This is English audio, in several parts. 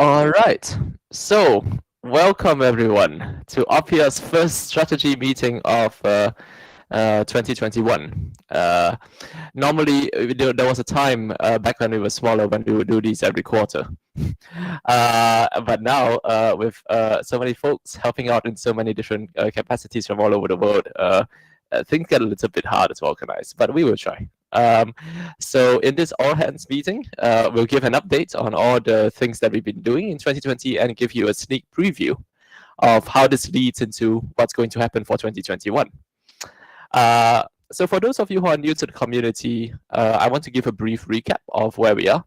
All right. So, welcome everyone to Oppia's first strategy meeting of 2021. Normally, there was a time back when we were smaller when we would do these every quarter. But now, with so many folks helping out in so many different capacities from all over the world, things get a little bit harder to organize, but we will try. So in this all hands meeting, we'll give an update on all the things that we've been doing in 2020 and give you a sneak preview of how this leads into what's going to happen for 2021. So for those of you who are new to the community, I want to give a brief recap of where we are.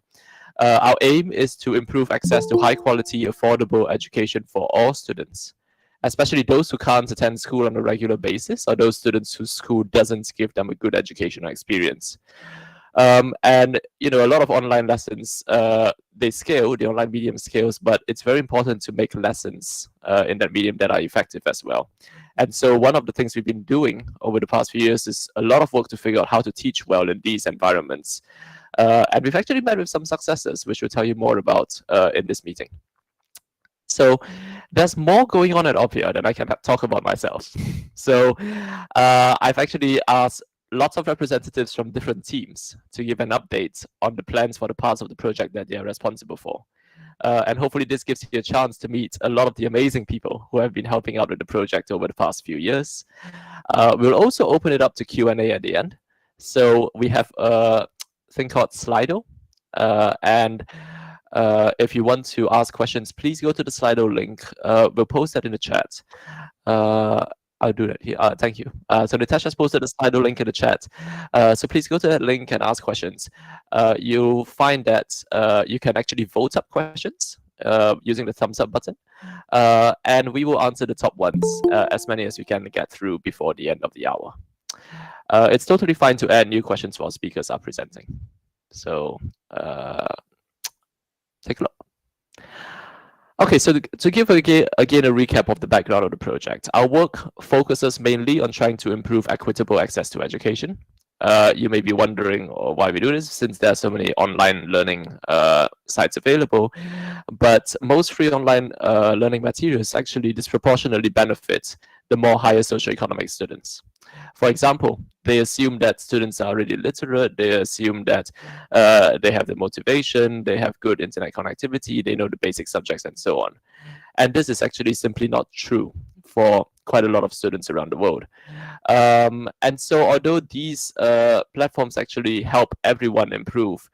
Our aim is to improve access to high quality, affordable education for all students, especially those who can't attend school on a regular basis or those students whose school doesn't give them a good educational experience. And a lot of online lessons, they scale, the online medium scales, but it's very important to make lessons in that medium that are effective as well. And so one of the things we've been doing over the past few years is a lot of work to figure out how to teach well in these environments. And we've actually met with some successes, which we'll tell you more about in this meeting. So there's more going on at Oppia than I can talk about myself. So I've actually asked lots of representatives from different teams to give an update on the plans for the parts of the project that they are responsible for. And hopefully this gives you a chance to meet a lot of the amazing people who have been helping out with the project over the past few years. We'll also open it up to Q&A at the end. So we have a thing called Slido. And if you want to ask questions, please go to the Slido link. We'll post that in the chat. I'll do that here. Thank you. So Natasha's posted the Slido link in the chat. So please go to that link and ask questions. You'll find that you can actually vote up questions using the thumbs up button. And we will answer the top ones, as many as we can get through before the end of the hour. It's totally fine to add new questions while speakers are presenting. So take a look. Okay, so to give again a recap of the background of the project, our work focuses mainly on trying to improve equitable access to education. You may be wondering why we do this, since there are so many online learning sites available, but most free online learning materials actually disproportionately benefit the more higher socioeconomic students. For example, they assume that students are already literate, they assume that they have the motivation, they have good internet connectivity, they know the basic subjects and so on. And this is actually simply not true for quite a lot of students around the world. And so although these platforms actually help everyone improve,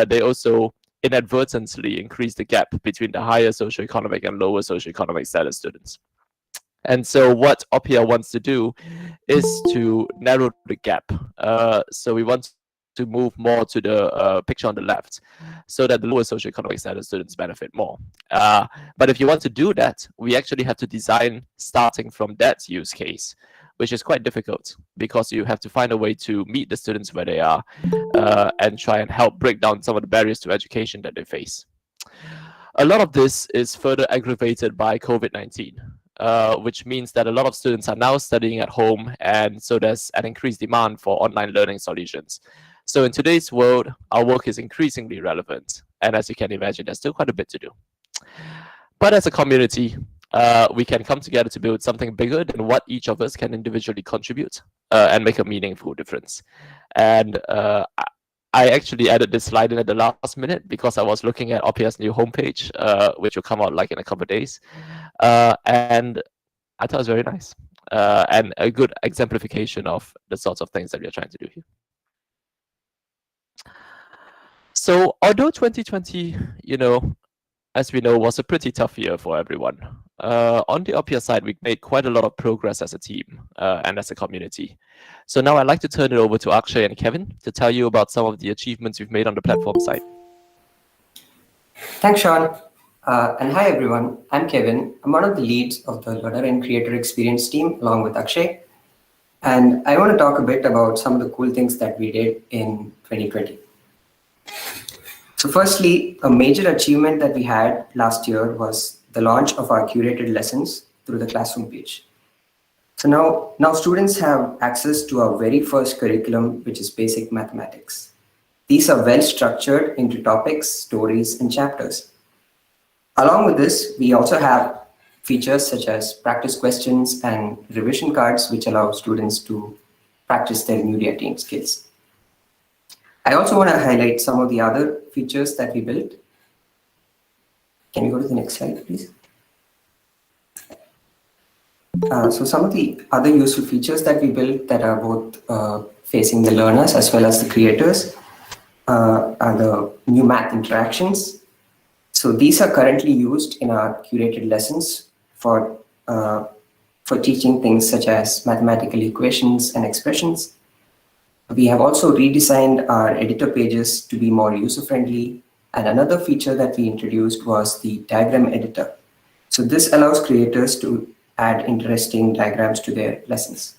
they also inadvertently increase the gap between the higher socioeconomic and lower socioeconomic status students. And so what Oppia wants to do is to narrow the gap. So we want to move more to the picture on the left so that the lower socioeconomic status students benefit more. But if you want to do that, we actually have to design starting from that use case, which is quite difficult because you have to find a way to meet the students where they are and try and help break down some of the barriers to education that they face. A lot of this is further aggravated by COVID-19. Which means that a lot of students are now studying at home, and so there's an increased demand for online learning solutions. So in today's world, our work is increasingly relevant, and as you can imagine, there's still quite a bit to do. But as a community, we can come together to build something bigger than what each of us can individually contribute and make a meaningful difference. And I actually added this slide in at the last minute because I was looking at Oppia's new homepage, which will come out like in a couple of days. And I thought it was very nice and a good exemplification of the sorts of things that we are trying to do here. So although 2020, as we know, was a pretty tough year for everyone, on the Oppia side, we made quite a lot of progress as a team and as a community. So now I'd like to turn it over to Akshay and Kevin to tell you about some of the achievements we've made on the platform side. Thanks, Sean. And hi, everyone. I'm Kevin. I'm one of the leads of the Learner and Creator Experience team, along with Akshay. And I want to talk a bit about some of the cool things that we did in 2020. So firstly, a major achievement that we had last year was the launch of our curated lessons through the Classroom page. So now students have access to our very first curriculum, which is basic mathematics. These are well structured into topics, stories, and chapters. Along with this, we also have features such as practice questions and revision cards, which allow students to practice their newly attained skills. I also want to highlight some of the other features that we built. Can you go to the next slide, please? So some of the other useful features that we built that are both facing the learners as well as the creators are the new math interactions. So these are currently used in our curated lessons uh, for teaching things such as mathematical equations and expressions. We have also redesigned our editor pages to be more user-friendly. And another feature that we introduced was the diagram editor. So this allows creators to add interesting diagrams to their lessons.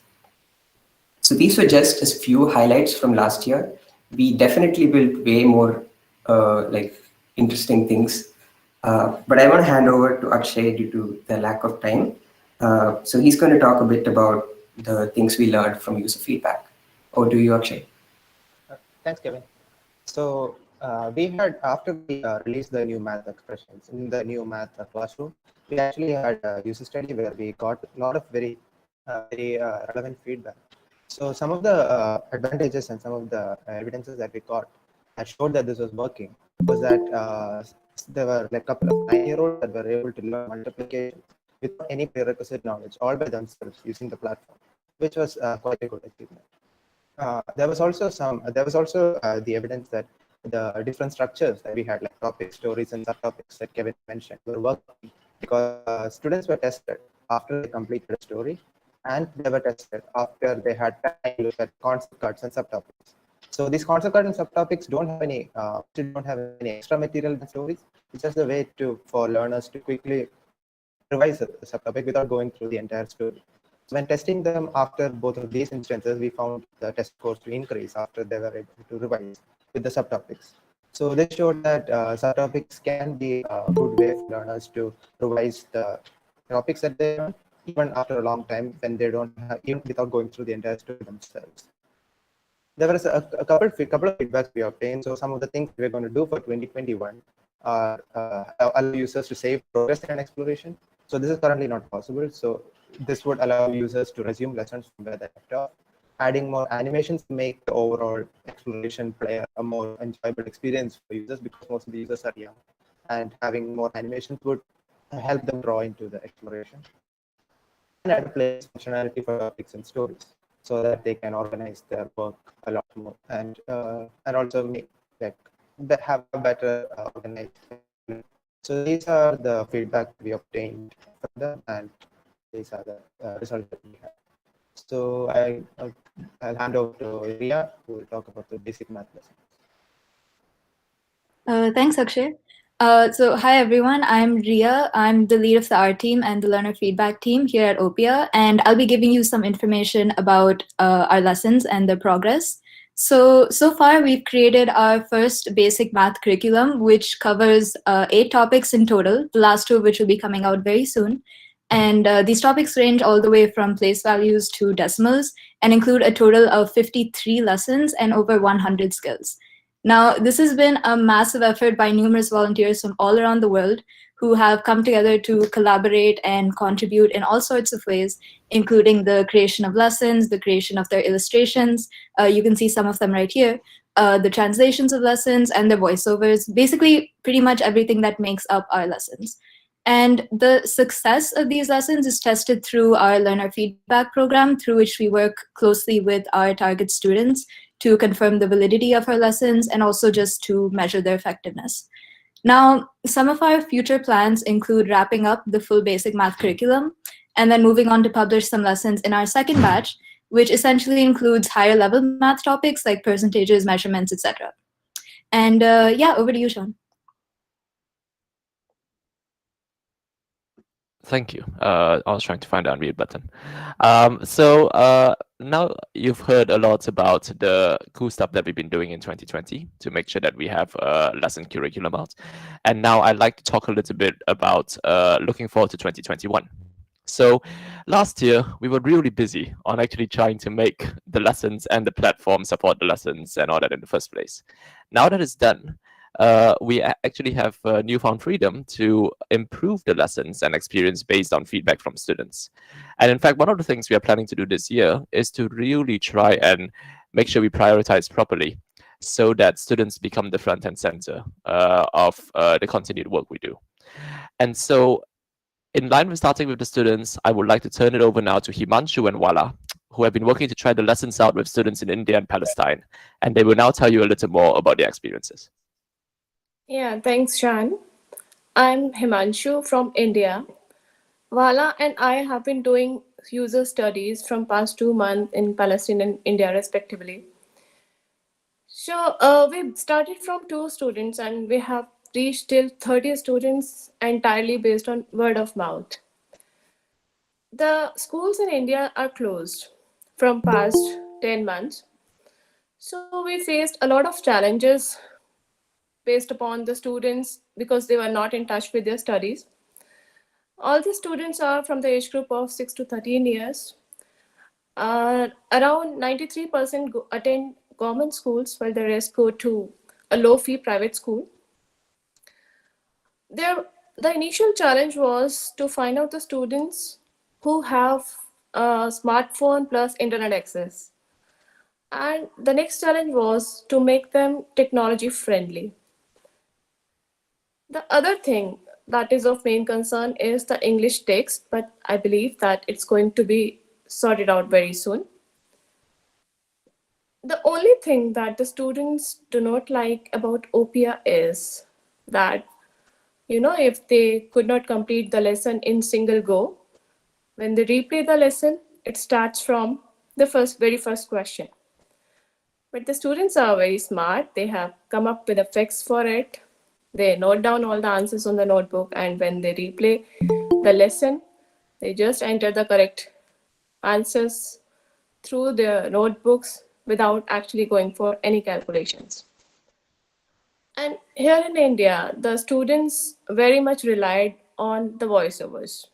So these were just a few highlights from last year. We definitely built way more like interesting things. But I want to hand over to Akshay due to the lack of time. So he's going to talk a bit about the things we learned from user feedback. Over to you, Akshay. Thanks, Kevin. So we had, after we released the new math expressions in the new math classroom, we actually had a user study where we got a lot of very relevant feedback. So some of the advantages and some of the evidences that we got that showed that this was working was that there were like a couple of 9-year-olds that were able to learn multiplication without any prerequisite knowledge, all by themselves using the platform, which was quite a good achievement. There was also the evidence that the different structures that we had, like topics, stories, and subtopics that Kevin mentioned, were working because students were tested after they completed a story, and they were tested after they had time to look at concept cards and subtopics. So these concept cards and subtopics don't have any extra material than stories. It's just a way for learners to quickly revise a subtopic without going through the entire story. So when testing them after both of these instances, we found the test scores to increase after they were able to revise with the subtopics. So this showed that subtopics can be a good way for learners to revise the topics that they learn, even after a long time when they don't have, even without going through the entire story themselves. There was a couple of feedbacks we obtained. So some of the things we're going to do for 2021 are allow users to save progress in an exploration. So this is currently not possible. So this would allow users to resume lessons from where they left off. Adding more animations to make the overall exploration play a more enjoyable experience for users, because most of the users are young, and having more animations would help them draw into the exploration. And add a playlist functionality for topics and stories, so that they can organize their work a lot more, and also make have a better organized. So these are the feedback we obtained from them, and these are the results that we have. So I'll hand over to Ria, who will talk about the basic math lessons. Thanks, Akshay. So hi everyone, I'm Ria. I'm the lead of the art team and the learner feedback team here at Oppia, and I'll be giving you some information about our lessons and their progress. So far we've created our first basic math curriculum, which covers 8 topics in total, the last 2 of which will be coming out very soon. And these topics range all the way from place values to decimals and include a total of 53 lessons and over 100 skills. Now, this has been a massive effort by numerous volunteers from all around the world who have come together to collaborate and contribute in all sorts of ways, including the creation of lessons, the creation of their illustrations. You can see some of them right here, the translations of lessons and their voiceovers, basically pretty much everything that makes up our lessons. And the success of these lessons is tested through our learner feedback program, through which we work closely with our target students to confirm the validity of our lessons and also just to measure their effectiveness. Now, some of our future plans include wrapping up the full basic math curriculum and then moving on to publish some lessons in our second batch, which essentially includes higher level math topics like percentages, measurements, etc. And yeah, over to you, Sean. Thank you. I was trying to find the unmute button. Now you've heard a lot about the cool stuff that we've been doing in 2020 to make sure that we have a lesson curriculum out. And now I'd like to talk a little bit about looking forward to 2021. So last year, we were really busy on actually trying to make the lessons and the platform support the lessons and all that in the first place. Now that it's done, we actually have newfound freedom to improve the lessons and experience based on feedback from students. And in fact, one of the things we are planning to do this year is to really try and make sure we prioritize properly so that students become the front and center of the continued work we do. And so, in line with starting with the students, I would like to turn it over now to Himanshu and Wala, who have been working to try the lessons out with students in India and Palestine. And they will now tell you a little more about their experiences. Yeah, thanks, Shan. I'm Himanshu from India. Vala and I have been doing user studies from past 2 months in Palestine and India, respectively. So we started from 2 students and we have reached till 30 students entirely based on word of mouth. The schools in India are closed from past 10 months. So we faced a lot of challenges based upon the students because they were not in touch with their studies. All the students are from the age group of 6 to 13 years. Around 93% attend government schools while the rest go to a low fee private school. The initial challenge was to find out the students who have a smartphone plus internet access. And the next challenge was to make them technology friendly. The other thing that is of main concern is the English text, but I believe that it's going to be sorted out very soon. The only thing that the students do not like about Oppia is that, if they could not complete the lesson in single go, when they replay the lesson, it starts from the very first question. But the students are very smart. They have come up with a fix for it. They note down all the answers on the notebook, and when they replay the lesson, they just enter the correct answers through their notebooks without actually going for any calculations. And here in India, the students very much relied on the voiceovers.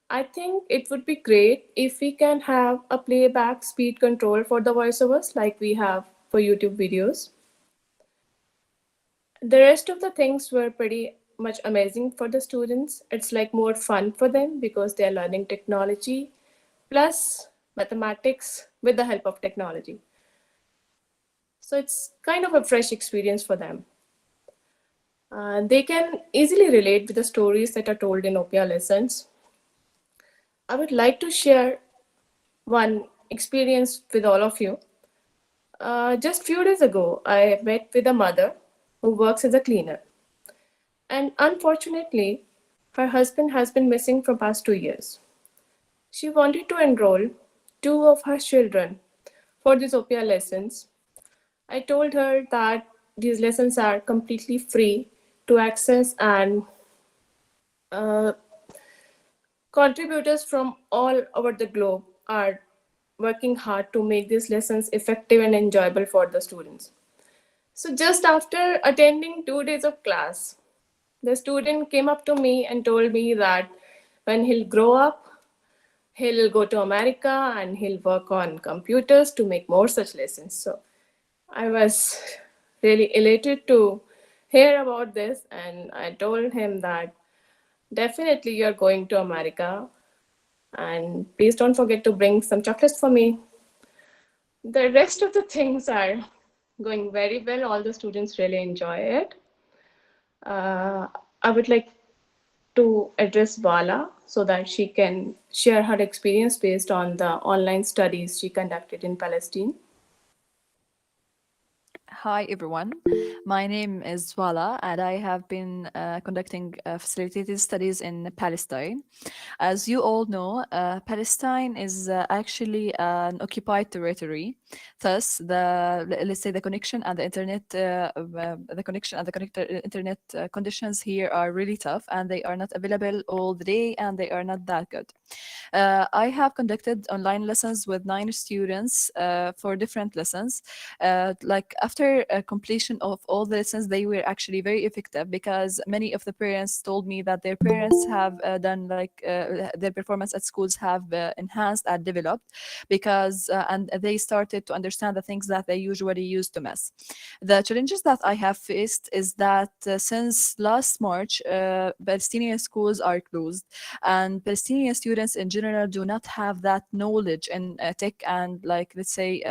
I think it would be great if we can have a playback speed control for the voiceovers like we have for YouTube videos. The rest of the things were pretty much amazing for the students. It's like more fun for them because they're learning technology plus mathematics with the help of technology. So it's kind of a fresh experience for them. They can easily relate with the stories that are told in Oppia lessons. I would like to share one experience with all of you. Just few days ago, I met with a mother who works as a cleaner. And unfortunately, her husband has been missing for past 2 years. She wanted to enroll 2 of her children for these Oppia lessons. I told her that these lessons are completely free to access, and contributors from all over the globe are working hard to make these lessons effective and enjoyable for the students. So just after attending 2 days of class, the student came up to me and told me that when he'll grow up, he'll go to America and he'll work on computers to make more such lessons. So I was really elated to hear about this, and I told him that definitely you're going to America, and please don't forget to bring some chocolates for me. The rest of the things are going very well. All the students really enjoy it. I would like to address Bala so that she can share her experience based on the online studies she conducted in Palestine. Hi everyone, my name is Wala and I have been conducting facilitated studies in Palestine. As you all know, Palestine is actually an occupied territory. Thus, let's say the connection and the internet, internet conditions here are really tough, and they are not available all the day, and they are not that good. I have conducted online lessons with 9 students for different lessons. Like after completion of all the lessons, they were actually very effective because many of the parents told me that their parents have done their performance at schools have enhanced and developed because and they started motivated to understand the things that they usually use to miss. The challenges that I have faced is that since last March, Palestinian schools are closed, and Palestinian students in general do not have that knowledge in tech and, like, let's say,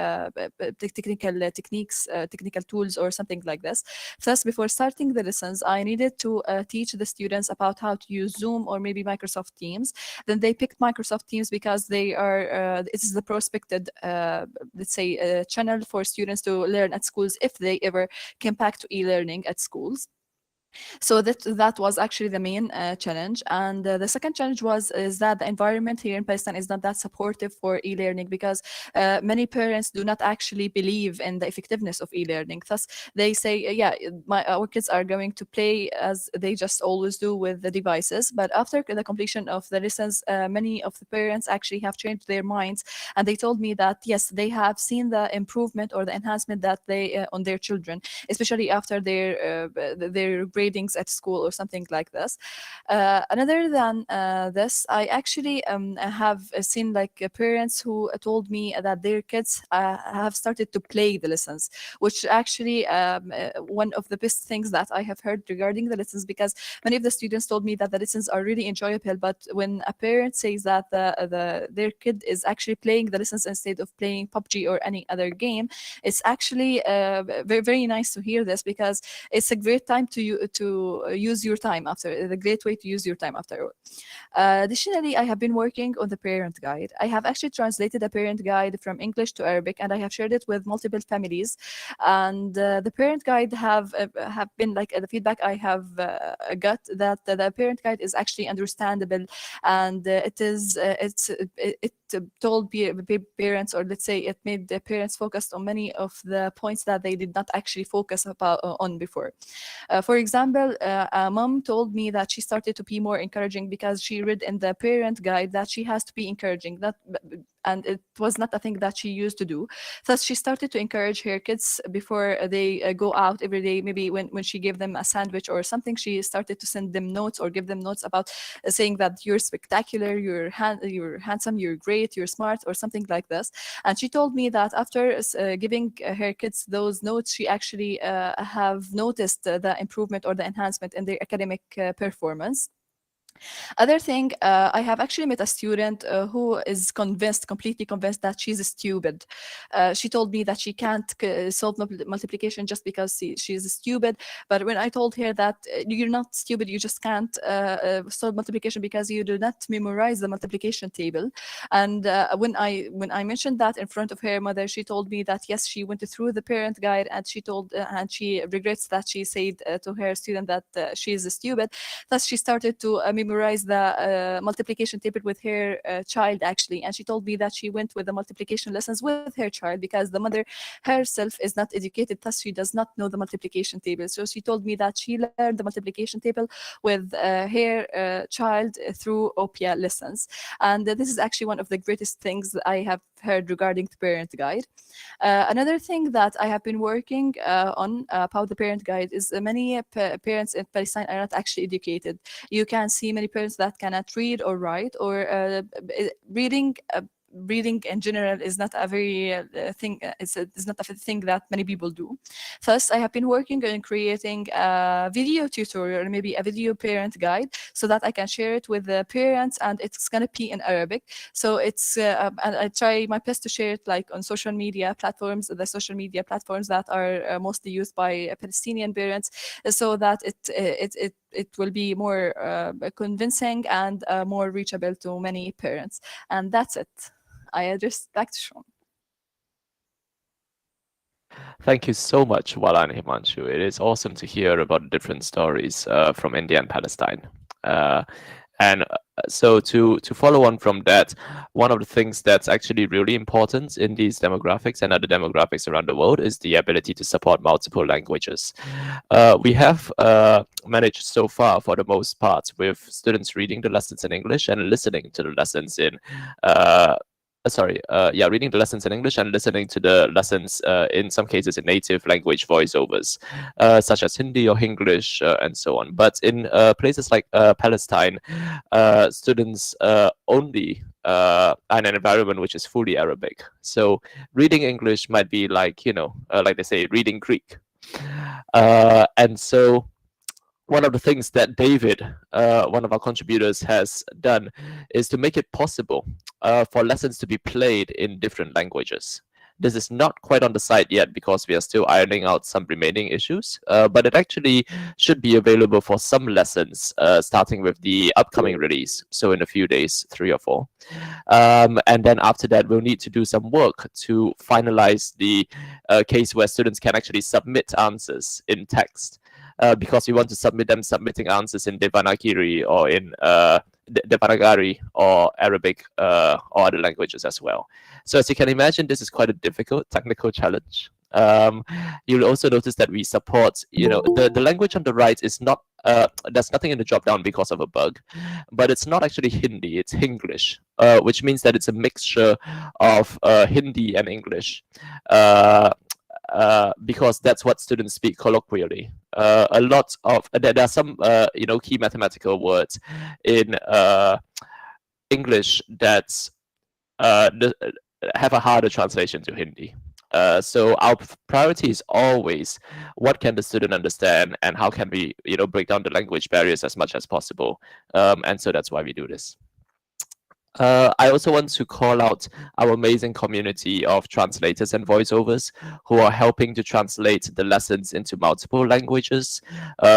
technical techniques, technical tools, or something like this. Thus, before starting the lessons, I needed to teach the students about how to use Zoom or maybe Microsoft Teams. Then they picked Microsoft Teams because they are it is the prospected let's say channel for students to learn at schools if they ever came back to e-learning at schools. So that was actually the main challenge. And the second challenge is that the environment here in Pakistan is not that supportive for e-learning, because many parents do not actually believe in the effectiveness of e-learning. Thus, they say, yeah, our kids are going to play as they just always do with the devices. But after the completion of the lessons, many of the parents actually have changed their minds, and they told me that yes, they have seen the improvement or the enhancement that they on their children, especially after their gradings at school or something like this. Another than this, I actually have seen like parents who told me that their kids have started to play the lessons, which actually one of the best things that I have heard regarding the lessons, because many of the students told me that the lessons are really enjoyable, but when a parent says that their kid is actually playing the lessons instead of playing PUBG or any other game, it's actually very, very nice to hear this, because it's a great time to use your time after, the great way to use your time after all. Additionally, I have been working on the parent guide. I have actually translated a parent guide from English to Arabic, and I have shared it with multiple families. And the parent guide have been like the feedback I have got, that the parent guide is actually understandable, and it told parents, or let's say it made the parents focused on many of the points that they did not actually focus on before. For example, a mom told me that she started to be more encouraging because she read in the parent guide that she has to be encouraging, and it was not a thing that she used to do. Thus, she started to encourage her kids before they go out every day. Maybe when she gave them a sandwich or something, she started to send them notes or give them notes about saying that you're spectacular, you're handsome, you're great, you're smart, or something like this. And she told me that after giving her kids those notes, she actually have noticed the improvement or the enhancement in their academic performance. Other thing, I have actually met a student who is completely convinced that she's stupid. She told me that she can't solve multiplication just because she's stupid. But when I told her that you're not stupid, you just can't solve multiplication because you do not memorize the multiplication table. And when I mentioned that in front of her mother, she told me that yes, she went through the parent guide, and she regrets that she said to her student that she is stupid. Thus, she started to memorize the multiplication table with her child, actually. And she told me that she went with the multiplication lessons with her child because the mother herself is not educated, thus she does not know the multiplication table. So she told me that she learned the multiplication table with her child through Oppia lessons. And this is actually one of the greatest things that I have heard regarding the parent guide. Another thing that I have been working on about the parent guide is many parents in Palestine are not actually educated. You can see many parents that cannot read or write, or reading in general is not a very thing. It's not a thing that many people do. Thus, I have been working on creating a video tutorial, or maybe a video parent guide, so that I can share it with the parents, and it's gonna be in Arabic. So it's and I try my best to share it like on social media platforms, the social media platforms that are mostly used by Palestinian parents, so that it will be more convincing and more reachable to many parents. And that's it. I address back to Sean. Thank you so much, Wala and Himanshu. It is awesome to hear about different stories from India and Palestine. And so to follow on from that, one of the things that's actually really important in these demographics and other demographics around the world is the ability to support multiple languages. We have managed so far, for the most part, with students reading the lessons in English and listening to the lessons in reading the lessons in English and listening to the lessons in some cases in native language voiceovers, such as Hindi or English and so on. But in places like Palestine, students only are in an environment which is fully Arabic. So reading English might be like, like they say, reading Greek. And so one of the things that David, one of our contributors, has done is to make it possible for lessons to be played in different languages. This is not quite on the site yet because we are still ironing out some remaining issues, but it actually should be available for some lessons starting with the upcoming release, so in a few days, 3 or 4. And then after that, we'll need to do some work to finalize the case where students can actually submit answers in text. Because we want to submitting answers in Devanagari or in Devanagari or Arabic or other languages as well. So as you can imagine, this is quite a difficult technical challenge. You'll also notice that we support, the language on the right is not, there's nothing in the drop down because of a bug, but it's not actually Hindi, it's Hinglish, which means that it's a mixture of Hindi and English. Because that's what students speak colloquially. A lot of there are some key mathematical words in English that have a harder translation to Hindi. So our priority is always what can the student understand and how can we break down the language barriers as much as possible. And so that's why we do this. I also want to call out our amazing community of translators and voiceovers who are helping to translate the lessons into multiple languages,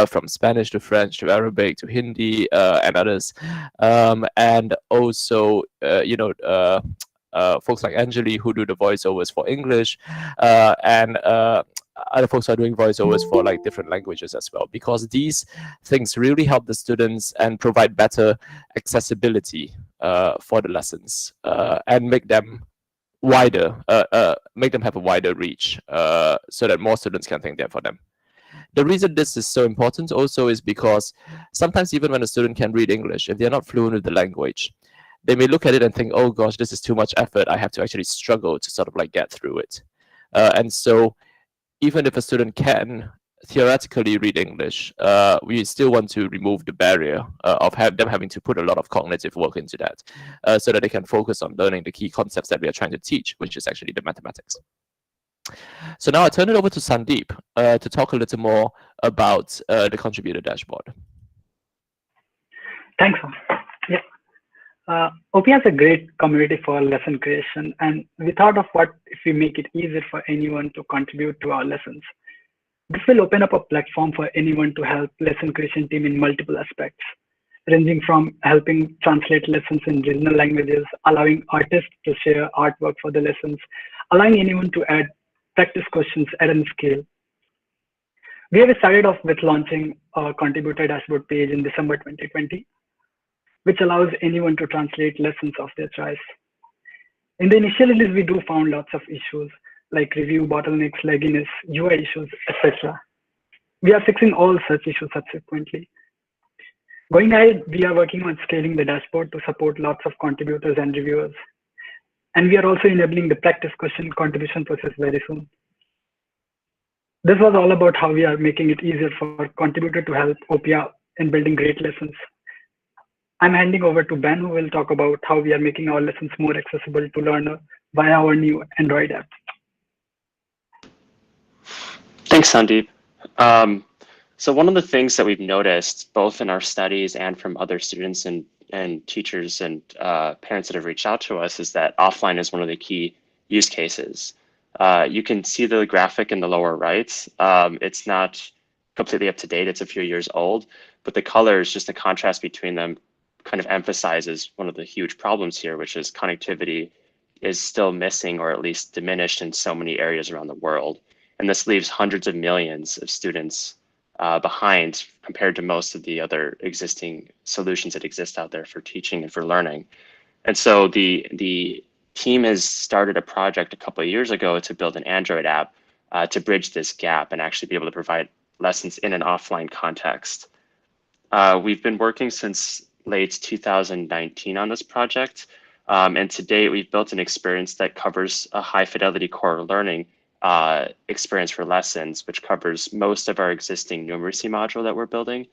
from Spanish to French to Arabic to Hindi and others. And also, folks like Anjali who do the voiceovers for English, and other folks are doing voiceovers for like different languages as well, because these things really help the students and provide better accessibility for the lessons and make them wider, make them have a wider reach, so that more students can think there for them. The reason this is so important also is because sometimes even when a student can read English, if they're not fluent with the language, they may look at it and think, oh gosh, this is too much effort. I have to actually struggle to sort of like get through it. And so even if a student can theoretically read English, we still want to remove the barrier of them having to put a lot of cognitive work into that, so that they can focus on learning the key concepts that we are trying to teach, which is actually the mathematics. So now I turn it over to Sandeep to talk a little more about the contributor dashboard. Thanks. Yeah. Oppia is a great community for lesson creation, and we thought of what if we make it easier for anyone to contribute to our lessons. This will open up a platform for anyone to help lesson creation team in multiple aspects, ranging from helping translate lessons in regional languages, allowing artists to share artwork for the lessons, allowing anyone to add practice questions at any scale. We have started off with launching a contributor dashboard page in December 2020, which allows anyone to translate lessons of their choice. In the initial release, we do found lots of issues like review bottlenecks, lagginess, UI issues, etc. We are fixing all such issues subsequently. Going ahead, we are working on scaling the dashboard to support lots of contributors and reviewers. And we are also enabling the practice question contribution process very soon. This was all about how we are making it easier for contributor to help Oppia in building great lessons. I'm handing over to Ben, who will talk about how we are making our lessons more accessible to learner via our new Android app. Thanks, Sandeep. So one of the things that we've noticed, both in our studies and from other students and teachers and parents that have reached out to us, is that offline is one of the key use cases. You can see the graphic in the lower right. It's not completely up to date. It's a few years old, but the colors, just the contrast between them, kind of emphasizes one of the huge problems here, which is connectivity is still missing or at least diminished in so many areas around the world. And this leaves hundreds of millions of students behind compared to most of the other existing solutions that exist out there for teaching and for learning. And so the team has started a project a couple of years ago to build an Android app to bridge this gap and actually be able to provide lessons in an offline context. We've been working since late 2019 on this project. And to date, we've built an experience that covers a high fidelity core learning experience for lessons, which covers most of our existing numeracy module that we're building.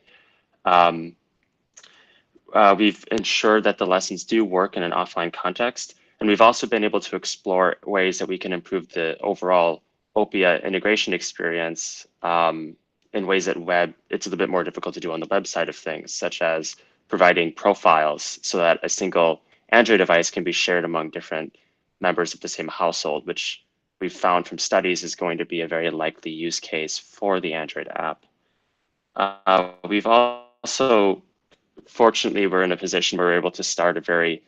We've ensured that the lessons do work in an offline context. And we've also been able to explore ways that we can improve the overall Oppia integration experience in ways that it's a little bit more difficult to do on the web side of things, such as providing profiles so that a single Android device can be shared among different members of the same household, which we've found from studies is going to be a very likely use case for the Android app. We've also, fortunately, we're in a position where we're able to start a very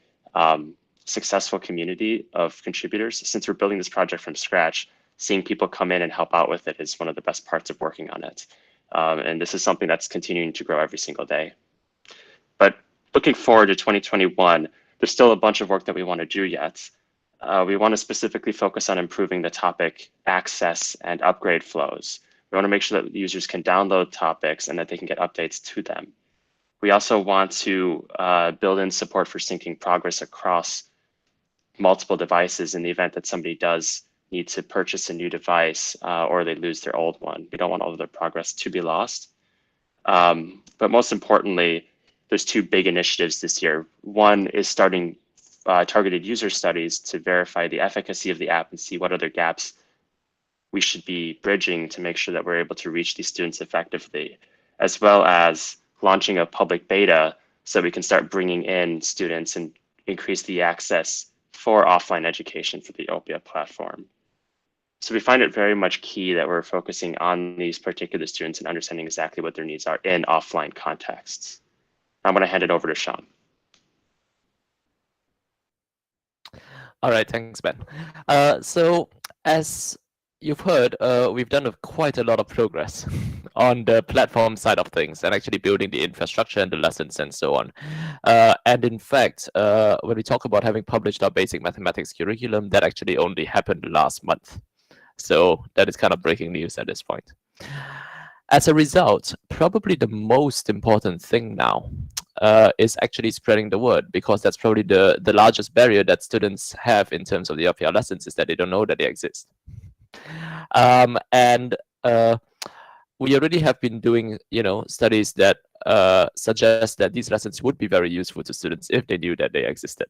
successful community of contributors. Since we're building this project from scratch, seeing people come in and help out with it is one of the best parts of working on it. And this is something that's continuing to grow every single day. But looking forward to 2021, there's still a bunch of work that we want to do yet. We want to specifically focus on improving the topic access and upgrade flows. We want to make sure that users can download topics and that they can get updates to them. We also want to build in support for syncing progress across multiple devices in the event that somebody does need to purchase a new device or they lose their old one. We don't want all of their progress to be lost. But most importantly, there's two big initiatives this year. One is starting targeted user studies to verify the efficacy of the app and see what other gaps we should be bridging to make sure that we're able to reach these students effectively, as well as launching a public beta so we can start bringing in students and increase the access for offline education for the Oppia platform. So we find it very much key that we're focusing on these particular students and understanding exactly what their needs are in offline contexts. I'm going to hand it over to Sean. All right, thanks, Ben. So as you've heard, we've done quite a lot of progress on the platform side of things and actually building the infrastructure and the lessons and so on. And in fact, when we talk about having published our basic mathematics curriculum, that actually only happened last month. So that is kind of breaking news at this point. As a result, probably the most important thing now is actually spreading the word, because that's probably the largest barrier that students have in terms of the Oppia lessons, is that they don't know that they exist. We already have been doing, studies that suggest that these lessons would be very useful to students if they knew that they existed.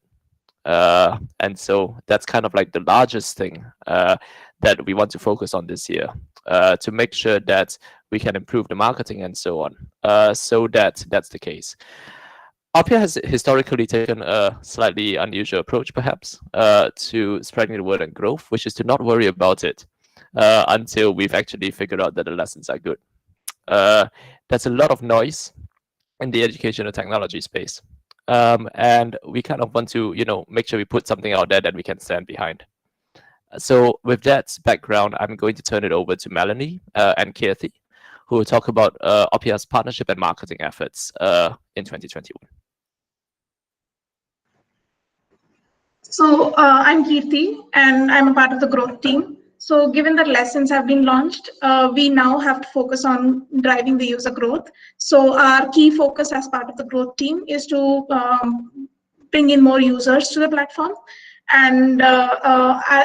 And so that's kind of like the largest thing that we want to focus on this year, to make sure that we can improve the marketing and so on, so that that's the case. Oppia has historically taken a slightly unusual approach, perhaps, to spreading the word and growth, which is to not worry about it until we've actually figured out that the lessons are good. There's a lot of noise in the educational technology space. And we kind of want to, make sure we put something out there that we can stand behind. So with that background, I'm going to turn it over to Melanie and Kirti, who will talk about Oppia's partnership and marketing efforts in 2021. So I'm Kirti, and I'm a part of the growth team. So given that lessons have been launched, we now have to focus on driving the user growth. So our key focus as part of the growth team is to bring in more users to the platform. And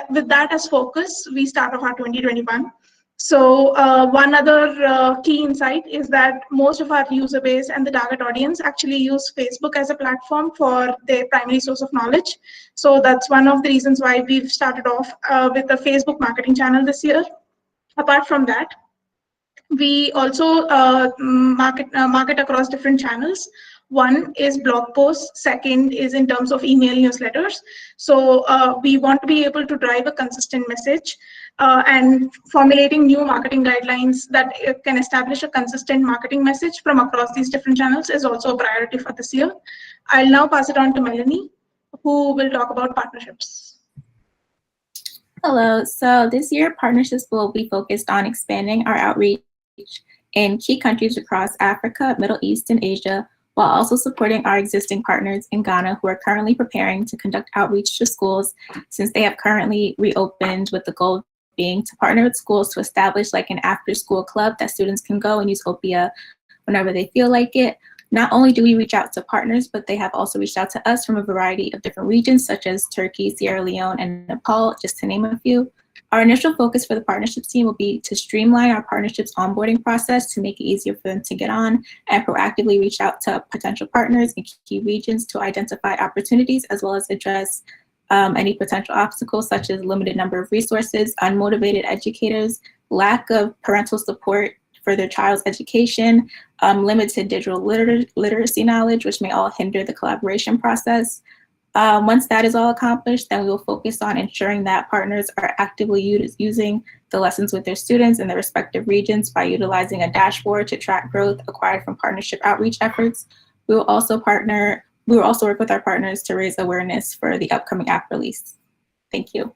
with that as focus, we start off our 2021. So one other key insight is that most of our user base and the target audience actually use Facebook as a platform for their primary source of knowledge. So that's one of the reasons why we've started off with a Facebook marketing channel this year. Apart from that, we also market across different channels. One is blog posts, second is in terms of email newsletters. So we want to be able to drive a consistent message, and formulating new marketing guidelines that can establish a consistent marketing message from across these different channels is also a priority for this year. I'll now pass it on to Melanie, who will talk about partnerships. Hello, so this year partnerships will be focused on expanding our outreach in key countries across Africa, Middle East, and Asia, while also supporting our existing partners in Ghana who are currently preparing to conduct outreach to schools, since they have currently reopened, with the goal being to partner with schools to establish like an after-school club that students can go and use Oppia whenever they feel like it. Not only do we reach out to partners, but they have also reached out to us from a variety of different regions, such as Turkey, Sierra Leone, and Nepal, just to name a few. Our initial focus for the partnerships team will be to streamline our partnerships onboarding process to make it easier for them to get on and proactively reach out to potential partners in key regions to identify opportunities, as well as address any potential obstacles such as limited number of resources, unmotivated educators, lack of parental support for their child's education, limited digital literacy knowledge, which may all hinder the collaboration process. Once that is all accomplished, then we will focus on ensuring that partners are actively using the lessons with their students in their respective regions by utilizing a dashboard to track growth acquired from partnership outreach efforts. We will also work with our partners to raise awareness for the upcoming app release. Thank you.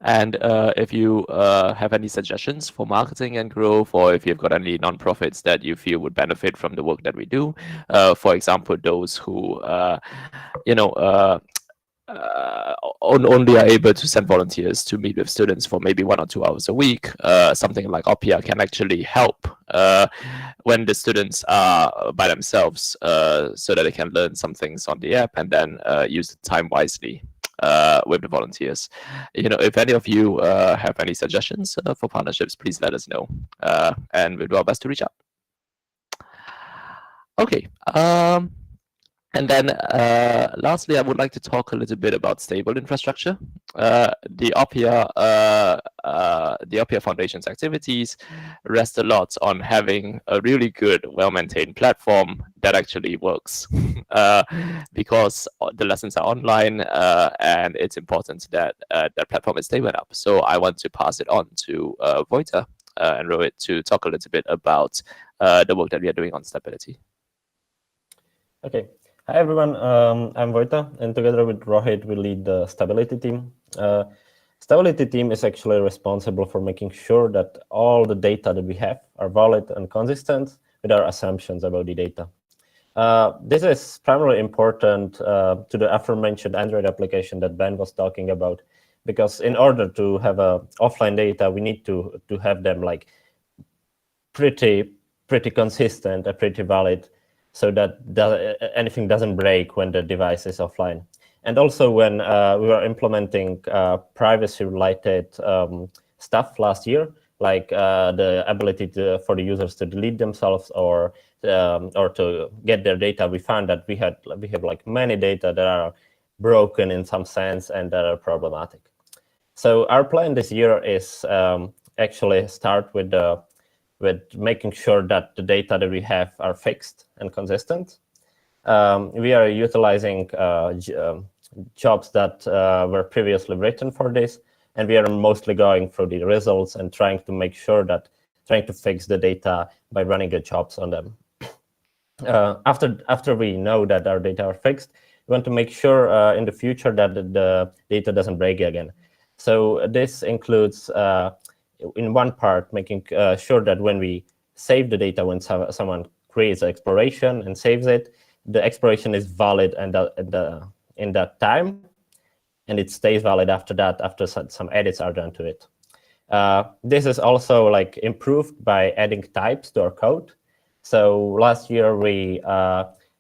And if you have any suggestions for marketing and growth, or if you've got any nonprofits that you feel would benefit from the work that we do, for example, those who, only are able to send volunteers to meet with students for maybe 1 or 2 hours a week, something like Oppia can actually help when the students are by themselves, so that they can learn some things on the app and then use the time wisely with the volunteers. If any of you have any suggestions for partnerships, please let us know, and we'll do our best to reach out. Okay. And then lastly, I would like to talk a little bit about stable infrastructure. The Oppia Foundation's activities rest a lot on having a really good, well-maintained platform that actually works, because the lessons are online, and it's important that that platform is stable up. So I want to pass it on to Voita and Rohit to talk a little bit about the work that we are doing on stability. Okay. Hi, everyone. I'm Voita, and together with Rohit, we lead the stability team. Stability team is actually responsible for making sure that all the data that we have are valid and consistent with our assumptions about the data. This is primarily important to the aforementioned Android application that Ben was talking about, because in order to have offline data, we need to have them like pretty consistent and pretty valid, so that anything doesn't break when the device is offline. And also when we were implementing privacy-related stuff last year, like the ability for the users to delete themselves or to get their data, we found that we have like many data that are broken in some sense and that are problematic. So our plan this year is actually start with making sure that the data that we have are fixed and consistent. We are utilizing jobs that were previously written for this, and we are mostly going through the results and trying to fix the data by running the jobs on them. After we know that our data are fixed, we want to make sure in the future that the data doesn't break again. So this includes in one part, making sure that when we save the data, when someone creates an exploration and saves it, the exploration is valid and in that time, and it stays valid after that, after some edits are done to it. This is also like improved by adding types to our code. So last year we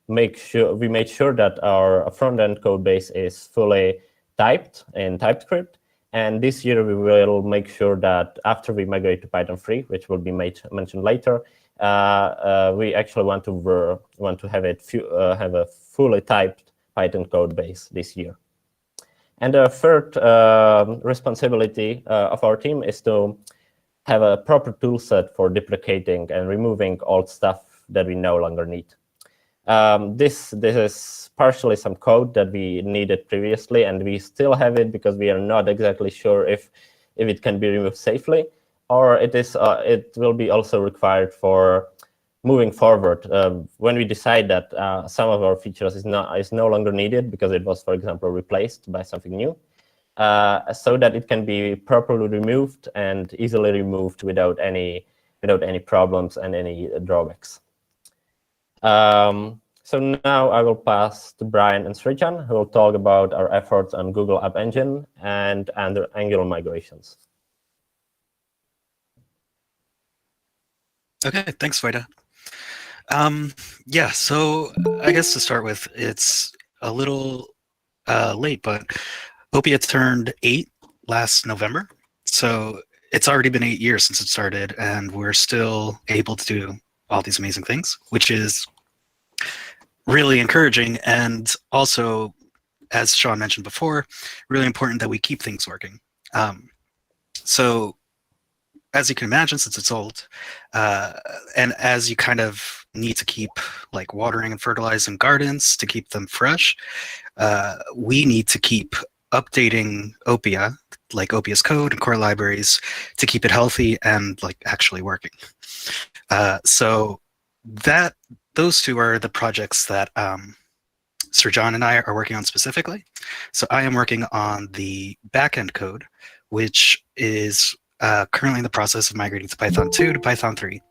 made sure that our front-end code base is fully typed in TypeScript. And this year we will make sure that after we migrate to Python 3, which will be mentioned later, we actually want to have a fully typed Python code base this year. And the third responsibility of our team is to have a proper tool set for deprecating and removing old stuff that we no longer need. This is partially some code that we needed previously, and we still have it because we are not exactly sure if it can be removed safely, or it will be also required for moving forward when we decide that some of our features is no longer needed because it was, for example, replaced by something new, so that it can be properly removed and easily removed without any problems and any drawbacks. So now I will pass to Brian and Srijan, who will talk about our efforts on Google App Engine and Angular migrations. Okay, thanks, Vida. Yeah, so I guess to start with, it's a little late, but Oppia turned 8 last November. So it's already been 8 years since it started, and we're still able to do all these amazing things, which is really encouraging. And also, as Sean mentioned before, really important that we keep things working. So as you can imagine, since it's old, and as you kind of need to keep like watering and fertilizing gardens to keep them fresh, we need to keep updating Oppia, like Oppia's code and core libraries, to keep it healthy and like actually working. So those two are the projects that Sir John and I are working on specifically. So I am working on the backend code, which is currently in the process of migrating to Python 2 to Python 3.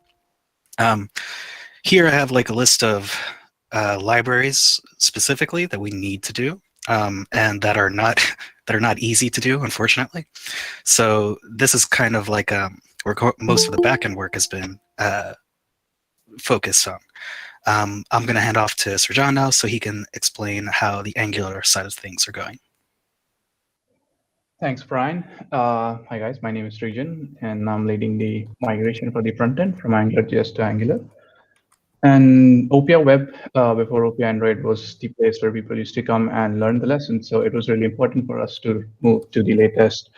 Here I have like a list of libraries specifically that we need to do, and that are not easy to do, unfortunately. So this is kind of like where most of the backend work has been focused on. I'm going to hand off to Sir John now so he can explain how the Angular side of things are going. Thanks, Brian. Hi guys, my name is Srijan, and I'm leading the migration for the front end from AngularJS to Angular. And Oppia Web, before Oppia Android, was the place where people used to come and learn the lessons. So it was really important for us to move to the latest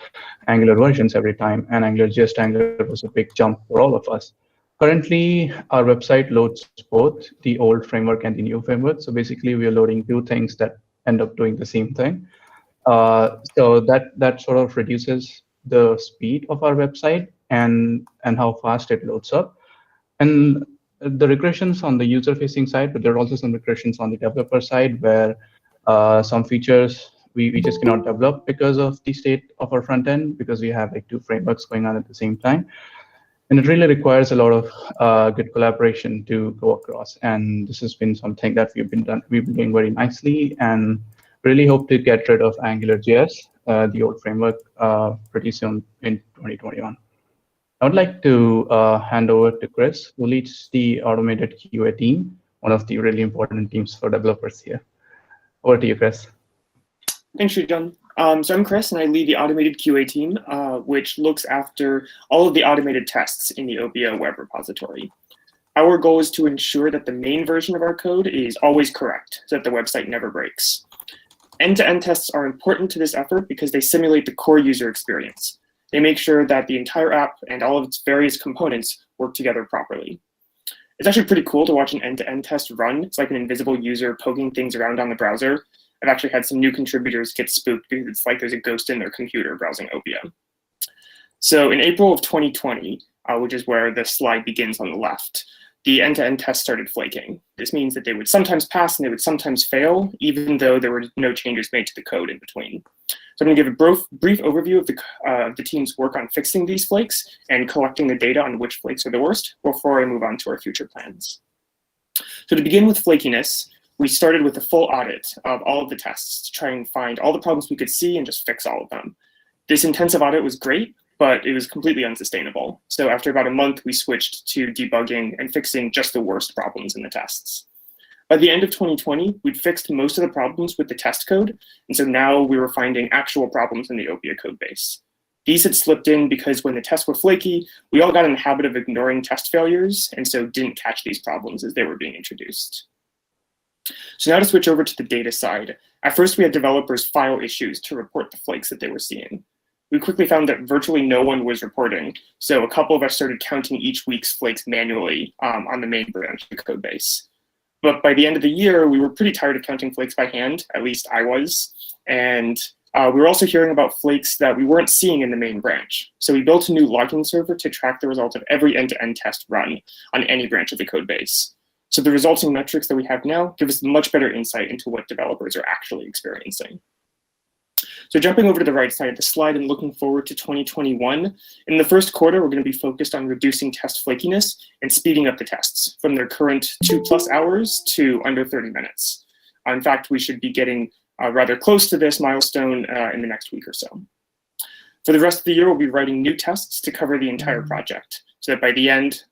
Angular versions every time. And AngularJS to Angular was a big jump for all of us. Currently, our website loads both the old framework and the new framework. So basically, we are loading two things that end up doing the same thing. So that sort of reduces the speed of our website and how fast it loads up. And the regressions on the user-facing side, but there are also some regressions on the developer side where some features we just cannot develop because of the state of our front end, because we have like two frameworks going on at the same time. And it really requires a lot of good collaboration to go across. And this has been something that we've been doing very nicely, and really hope to get rid of AngularJS, the old framework, pretty soon in 2021. I would like to hand over to Chris, who leads the automated QA team, one of the really important teams for developers here. Over to you, Chris. Thanks, Srijan. So I'm Chris, and I lead the automated QA team, which looks after all of the automated tests in the Oppia web repository. Our goal is to ensure that the main version of our code is always correct, so that the website never breaks. End-to-end tests are important to this effort because they simulate the core user experience. They make sure that the entire app and all of its various components work together properly. It's actually pretty cool to watch an end-to-end test run. It's like an invisible user poking things around on the browser. I've actually had some new contributors get spooked because it's like there's a ghost in their computer browsing Oppia. So in April of 2020, which is where the slide begins on the left, the end-to-end test started flaking. This means that they would sometimes pass and they would sometimes fail, even though there were no changes made to the code in between. So I'm going to give a brief overview of the team's work on fixing these flakes and collecting the data on which flakes are the worst before I move on to our future plans. So to begin with flakiness, we started with a full audit of all of the tests to try and find all the problems we could see and just fix all of them. This intensive audit was great, but it was completely unsustainable. So after about a month, we switched to debugging and fixing just the worst problems in the tests. By the end of 2020, we'd fixed most of the problems with the test code, and so now we were finding actual problems in the Oppia code base. These had slipped in because when the tests were flaky, we all got in the habit of ignoring test failures, and so didn't catch these problems as they were being introduced. So now to switch over to the data side. At first, we had developers file issues to report the flakes that they were seeing. We quickly found that virtually no one was reporting, so a couple of us started counting each week's flakes manually on the main branch of the code base. But by the end of the year, we were pretty tired of counting flakes by hand, at least I was, and we were also hearing about flakes that we weren't seeing in the main branch. So we built a new logging server to track the result of every end-to-end test run on any branch of the code base. So the resulting metrics that we have now give us much better insight into what developers are actually experiencing. So jumping over to the right side of the slide and looking forward to 2021, in the first quarter, we're going to be focused on reducing test flakiness and speeding up the tests from their current 2+ hours to under 30 minutes. In fact, we should be getting rather close to this milestone in the next week or so. For the rest of the year, we'll be writing new tests to cover the entire project so that by the end,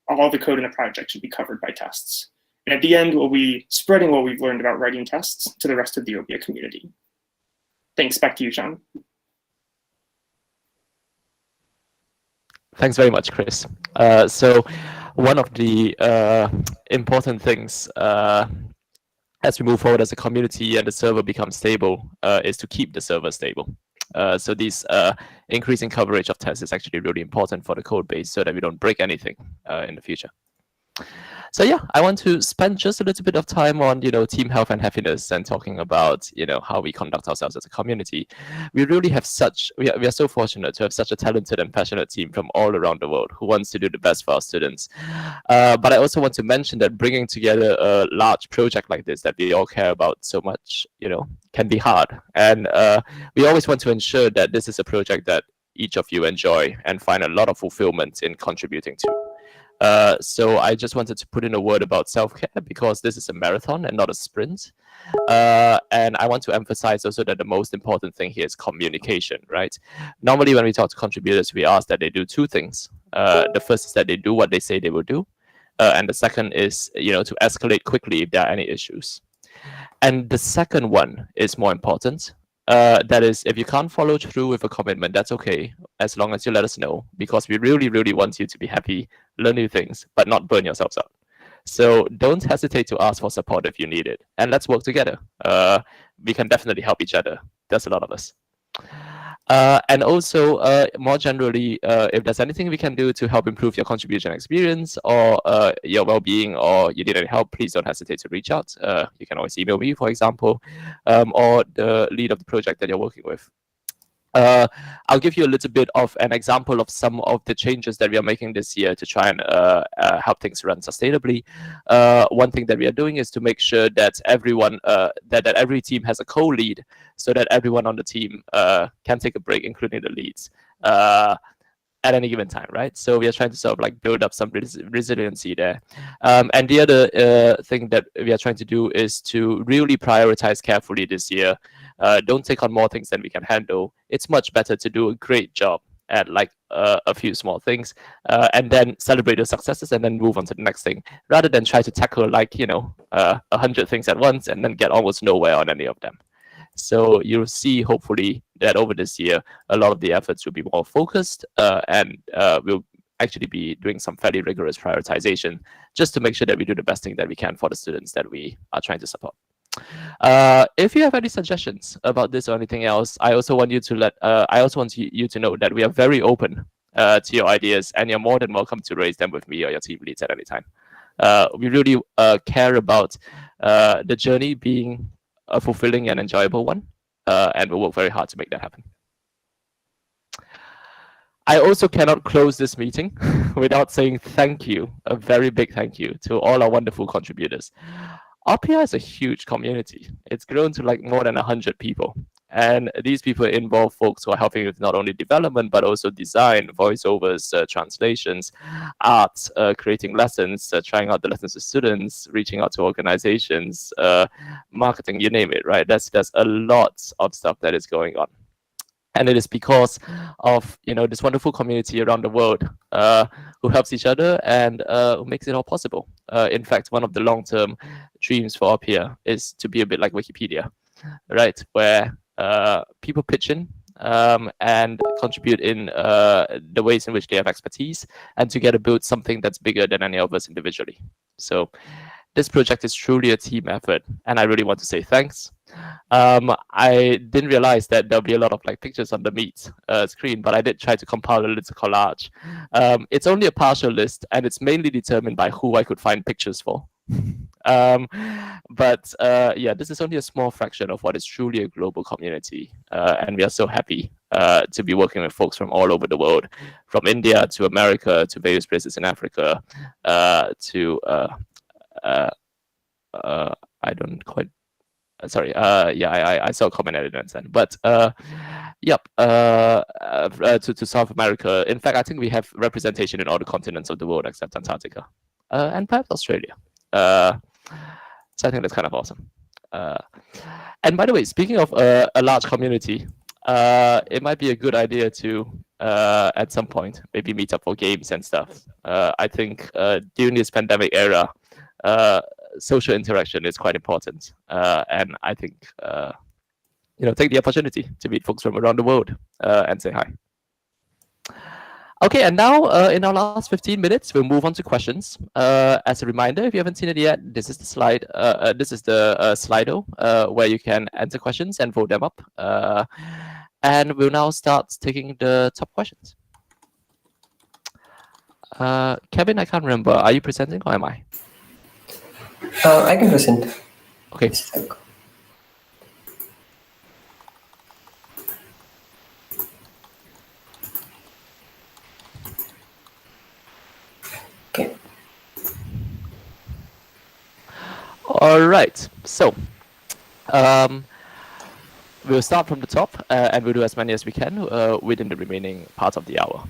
all the code in the project should be covered by tests. And at the end, we'll be spreading what we've learned about writing tests to the rest of the Oppia community. Thanks, back to you, Sean. Thanks very much, Chris. So one of the important things as we move forward as a community and the server becomes stable is to keep the server stable. So this increasing coverage of tests is actually really important for the code base so that we don't break anything in the future. So yeah, I want to spend just a little bit of time on, team health and happiness and talking about, how we conduct ourselves as a community. We really have we are so fortunate to have such a talented and passionate team from all around the world who wants to do the best for our students. But I also want to mention that bringing together a large project like this that we all care about so much, can be hard. And we always want to ensure that this is a project that each of you enjoy and find a lot of fulfillment in contributing to. So I just wanted to put in a word about self-care because this is a marathon and not a sprint. And I want to emphasize also that the most important thing here is communication, right? Normally when we talk to contributors, we ask that they do two things. The first is that they do what they say they will do. And the second is, to escalate quickly if there are any issues. And the second one is more important. That is, if you can't follow through with a commitment, that's okay, as long as you let us know, because we really, really want you to be happy, learn new things, but not burn yourselves out. So don't hesitate to ask for support if you need it, and let's work together. We can definitely help each other. There's a lot of us. And also, more generally, if there's anything we can do to help improve your contribution experience or your well-being, or you need any help, please don't hesitate to reach out. You can always email me, for example, or the lead of the project that you're working with. I'll give you a little bit of an example of some of the changes that we are making this year to try and help things run sustainably. One thing that we are doing is to make sure that everyone, that every team has a co-lead, so that everyone on the team can take a break, including the leads, at any given time, right? So we are trying to sort of like build up some resiliency there. And the other thing that we are trying to do is to really prioritize carefully this year. Don't take on more things than we can handle. It's much better to do a great job at like a few small things and then celebrate the successes and then move on to the next thing, rather than try to tackle like 100 things at once and then get almost nowhere on any of them. So you'll see hopefully that over this year a lot of the efforts will be more focused and we'll actually be doing some fairly rigorous prioritization just to make sure that we do the best thing that we can for the students that we are trying to support. If you have any suggestions about this or anything else, I also want you to know that we are very open to your ideas, and you're more than welcome to raise them with me or your team leads at any time. We really care about the journey being a fulfilling and enjoyable one, and we'll work very hard to make that happen. I also cannot close this meeting without saying thank you, a very big thank you to all our wonderful contributors. Oppia is a huge community. It's grown to like more than 100 people. And these people involve folks who are helping with not only development, but also design, voiceovers, translations, art, creating lessons, trying out the lessons to students, reaching out to organizations, marketing, you name it, right? There's a lot of stuff that is going on. And it is because of this wonderful community around the world who helps each other and who makes it all possible. In fact, one of the long-term dreams for Oppia is to be a bit like Wikipedia, right? Where people pitch in and contribute in the ways in which they have expertise, and together build something that's bigger than any of us individually. So this project is truly a team effort, and I really want to say thanks. I didn't realize that there'll be a lot of like pictures on the Meet screen, but I did try to compile a little collage. It's only a partial list, and it's mainly determined by who I could find pictures for. But yeah, this is only a small fraction of what is truly a global community, and we are so happy to be working with folks from all over the world, from India to America to various places in Africa to I don't quite. Sorry. Yeah, I saw a comment I didn't understand. But yep. To South America. In fact, I think we have representation in all the continents of the world except Antarctica, and perhaps Australia. So I think that's kind of awesome. And by the way, speaking of a large community, it might be a good idea to at some point maybe meet up for games and stuff. I think during this pandemic era, social interaction is quite important, and I think take the opportunity to meet folks from around the world and say hi. Okay, and now in our last 15 minutes, we'll move on to questions. As a reminder, if you haven't seen it yet, this is the slide. This is the Slido where you can enter questions and vote them up. And we'll now start taking the top questions. Kevin, I can't remember. Are you presenting or am I? I can present. Okay. Okay. All right. So we'll start from the top and we'll do as many as we can within the remaining part of the hour.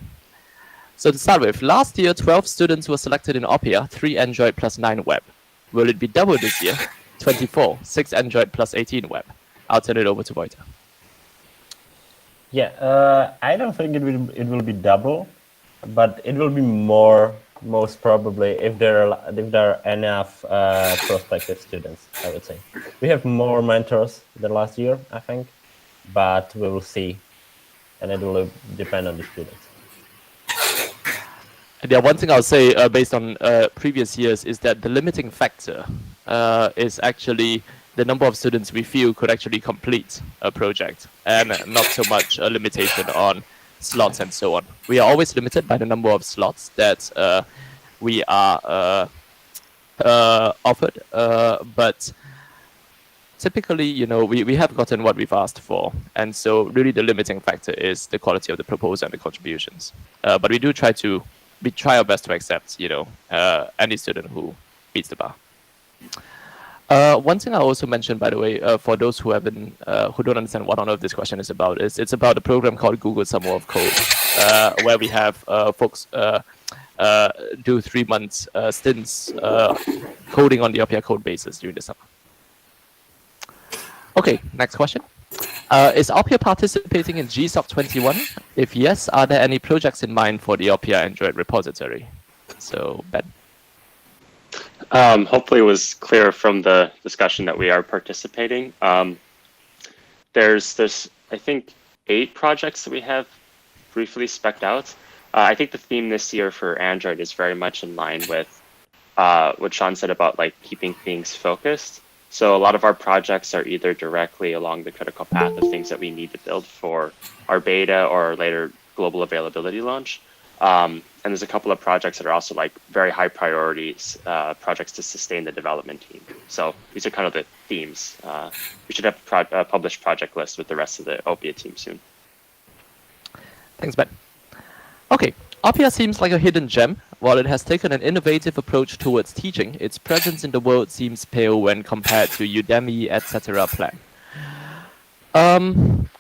So to start with, last year 12 students were selected in Oppia, 3 Android plus 9 web. Will it be double this year? 24, 6 Android plus 18 web. I'll turn it over to Voita. Yeah, I don't think it will be double, but it will be more, most probably, if there are enough prospective students, I would say. We have more mentors than last year, I think, but we will see, and it will depend on the students. Yeah, one thing I'll say based on previous years is that the limiting factor is actually the number of students we feel could actually complete a project, and not so much a limitation on slots and so on. We are always limited by the number of slots that we are offered, but typically, we have gotten what we've asked for, and so really the limiting factor is the quality of the proposal and the contributions. But we do try our best to accept, any student who meets the bar. One thing I also mentioned, by the way, for those who don't understand what on earth this question is about, is it's about a program called Google Summer of Code, where we have folks do 3 months stints coding on the Oppia code bases during the summer. Okay, next question. Is Oppia participating in GSOC 21? If yes, are there any projects in mind for the Oppia Android repository? So, Ben. Hopefully it was clear from the discussion that we are participating. There's I think 8 projects that we have briefly spec'd out. I think the theme this year for Android is very much in line with what Sean said about keeping things focused. So a lot of our projects are either directly along the critical path of things that we need to build for our beta or our later global availability launch. And there's a couple of projects that are also very high priorities projects to sustain the development team. So these are kind of the themes. We should have a published project list with the rest of the Oppia team soon. Thanks, Ben. Okay, Oppia seems like a hidden gem. While it has taken an innovative approach towards teaching, its presence in the world seems pale when compared to Udemy, etc. plan.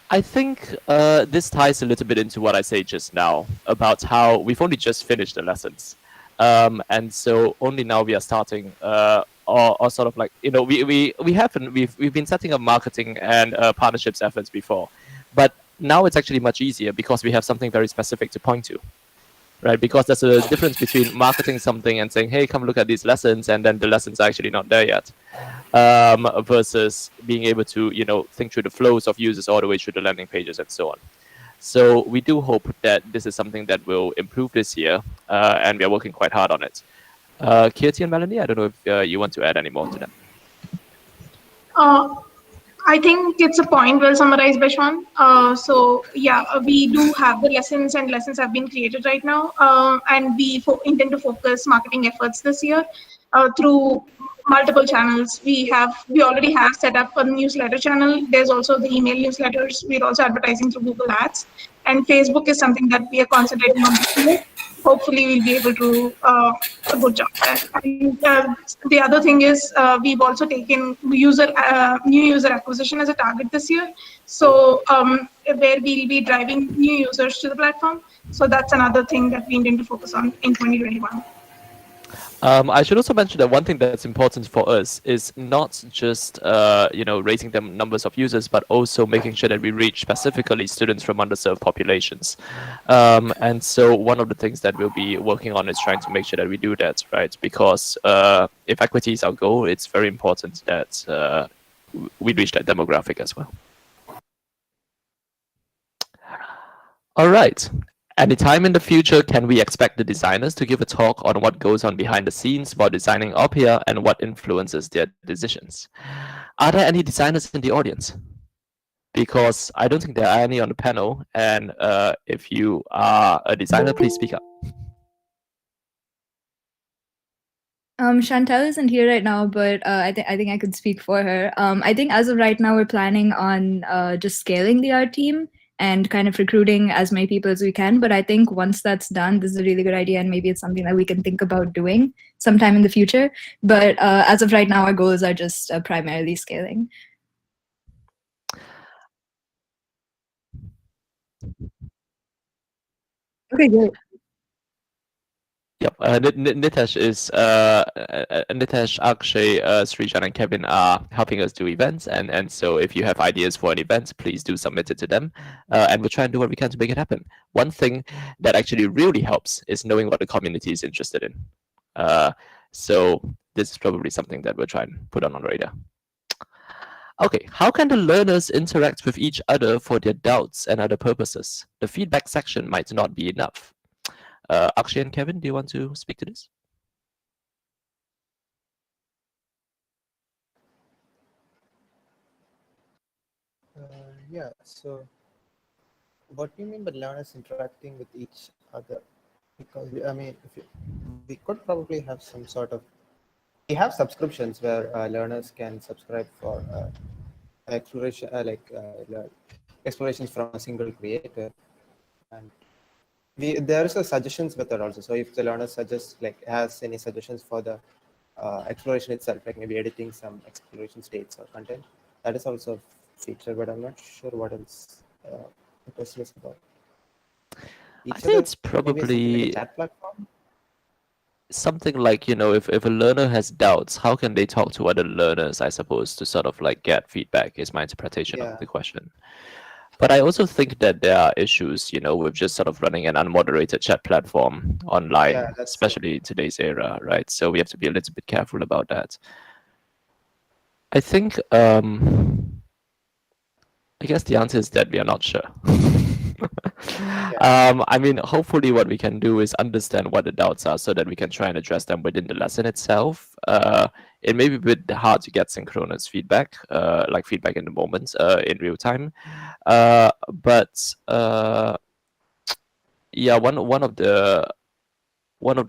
I think this ties a little bit into what I said just now about how we've only just finished the lessons. And so only now we are starting or sort of we've been setting up marketing and partnerships efforts before, but now it's actually much easier because we have something very specific to point to. Right, because there's a difference between marketing something and saying, hey, come look at these lessons, and then the lessons are actually not there yet, versus being able to, think through the flows of users all the way through the landing pages and so on. So we do hope that this is something that will improve this year, and we are working quite hard on it. Kirti and Melanie, I don't know if you want to add any more to that. I think it's a point well summarized by Sean. So yeah, we do have the lessons, and lessons have been created right now. And we intend to focus marketing efforts this year through multiple channels. We already have set up a newsletter channel. There's also the email newsletters. We're also advertising through Google Ads, and Facebook is something that we are concentrating on this year. Hopefully we'll be able to do a good job there. And the other thing is we've also taken new user acquisition as a target this year. So where we'll be driving new users to the platform. So that's another thing that we intend to focus on in 2021. I should also mention that one thing that's important for us is not just raising the numbers of users, but also making sure that we reach specifically students from underserved populations. And so one of the things that we'll be working on is trying to make sure that we do that, right? Because if equity is our goal, it's very important that we reach that demographic as well. All right. Anytime in the future, can we expect the designers to give a talk on what goes on behind the scenes while designing Oppia and what influences their decisions? Are there any designers in the audience? Because I don't think there are any on the panel. And if you are a designer, please speak up. Chantal isn't here right now, but I think I could speak for her. I think as of right now, we're planning on just scaling the art team and kind of recruiting as many people as we can. But I think once that's done, this is a really good idea, and maybe it's something that we can think about doing sometime in the future. But as of right now, our goals are just primarily scaling. Okay, great. Yep. Nitesh is Nitesh, Akshay, Srijan, and Kevin are helping us do events, and so if you have ideas for an event, please do submit it to them, and we'll try and do what we can to make it happen. One thing that actually really helps is knowing what the community is interested in. So this is probably something that we'll try and put on our radar. Okay, how can the learners interact with each other for their doubts and other purposes? The feedback section might not be enough. Akshay and Kevin, do you want to speak to this? Yeah, so what do you mean by learners interacting with each other? Because I mean, we could probably have some sort of, we have subscriptions where learners can subscribe for exploration, explorations from a single creator, and there is a suggestions method also. So if the learner suggests, like, has any suggestions for the exploration itself, like maybe editing some exploration states or content, that is also a feature, but I'm not sure what else it was about. I think it's probably like chat platform. Something like, if a learner has doubts, how can they talk to other learners, I suppose, to sort of like get feedback is my interpretation of the question. But I also think that there are issues, with just sort of running an unmoderated chat platform online, especially in today's era, right? So we have to be a little bit careful about that. I think, I guess the answer is that we are not sure. I mean, hopefully what we can do is understand what the doubts are so that we can try and address them within the lesson itself. It may be a bit hard to get synchronous feedback, like feedback in the moment, in real time. But yeah, one of the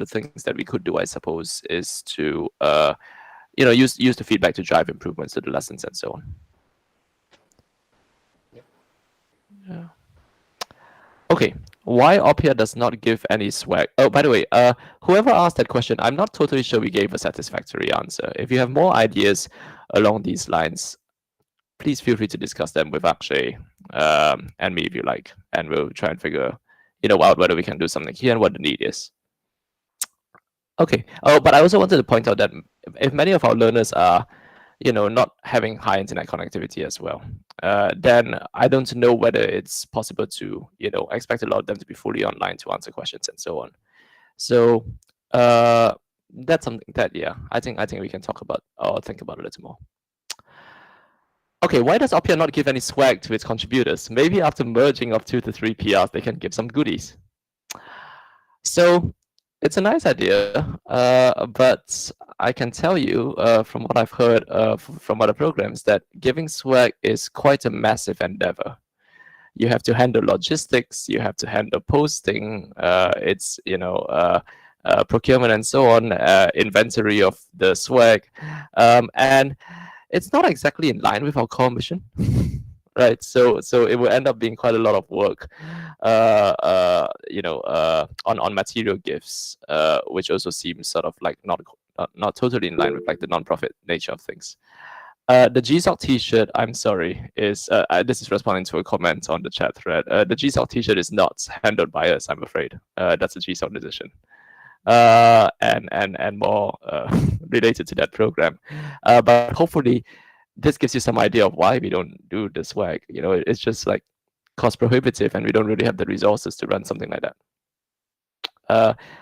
things that we could do, I suppose, is to use the feedback to drive improvements to the lessons and so on. Yeah. Okay, why Oppia does not give any swag? Oh, by the way, whoever asked that question, I'm not totally sure we gave a satisfactory answer. If you have more ideas along these lines, please feel free to discuss them with Akshay and me if you like, and we'll try and figure out whether we can do something here and what the need is. Okay. Oh, but I also wanted to point out that if many of our learners are not having high internet connectivity as well, then I don't know whether it's possible to, expect a lot of them to be fully online to answer questions and so on. So that's something that, yeah, I think we can talk about or think about a little more. Okay, why does Oppia not give any swag to its contributors? Maybe after merging of 2 to 3 PRs, they can give some goodies. So it's a nice idea, but I can tell you from what I've heard from other programs that giving swag is quite a massive endeavor. You have to handle logistics, you have to handle posting, it's procurement and so on, inventory of the swag, and it's not exactly in line with our core mission. Right, so it will end up being quite a lot of work, on material gifts, which also seems sort of like not totally in line with like the non-profit nature of things. The GSOC T-shirt, I'm sorry, is this is responding to a comment on the chat thread. The GSOC T-shirt is not handled by us, I'm afraid. That's a GSOC decision. and more related to that program. But hopefully, this gives you some idea of why we don't do this work. You know, it's just like cost prohibitive, and we don't really have the resources to run something like that.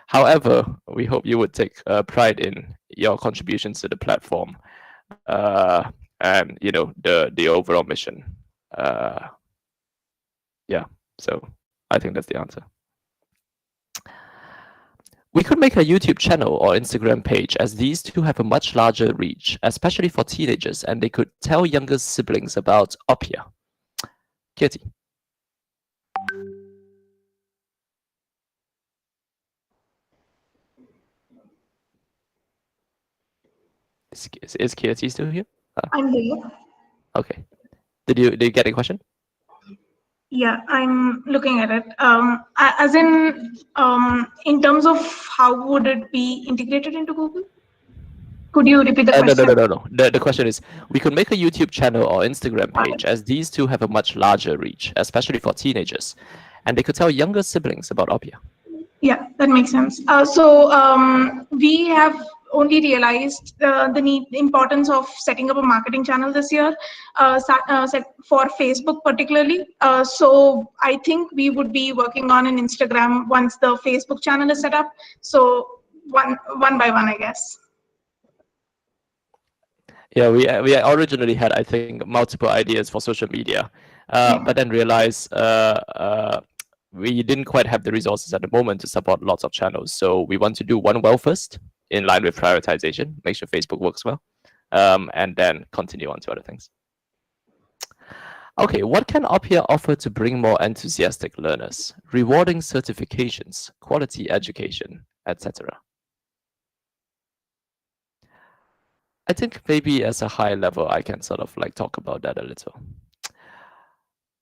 However, we hope you would take pride in your contributions to the platform, and you know the overall mission. Yeah, so I think that's the answer. We could make a YouTube channel or Instagram page, as these two have a much larger reach, especially for teenagers, and they could tell younger siblings about Oppia. Kitty. Is Kirti still here? I'm here. Okay. Did you get a question? Yeah, I'm looking at it. As in terms of how would it be integrated into Google? Could you repeat the question? No. The question is, we could make a YouTube channel or Instagram page, as these two have a much larger reach, especially for teenagers, and they could tell younger siblings about Oppia. Yeah, that makes sense. We have only realized the importance of setting up a marketing channel this year, set for Facebook particularly. So I think we would be working on an Instagram once the Facebook channel is set up. So one by one, I guess. Yeah, we originally had, I think, multiple ideas for social media, but then realized we didn't quite have the resources at the moment to support lots of channels. So we want to do one well first, in line with prioritization, make sure Facebook works well, and then continue on to other things. Okay, what can Oppia offer to bring more enthusiastic learners? Rewarding certifications, quality education, etc. I think maybe as a high level, I can sort of like talk about that a little.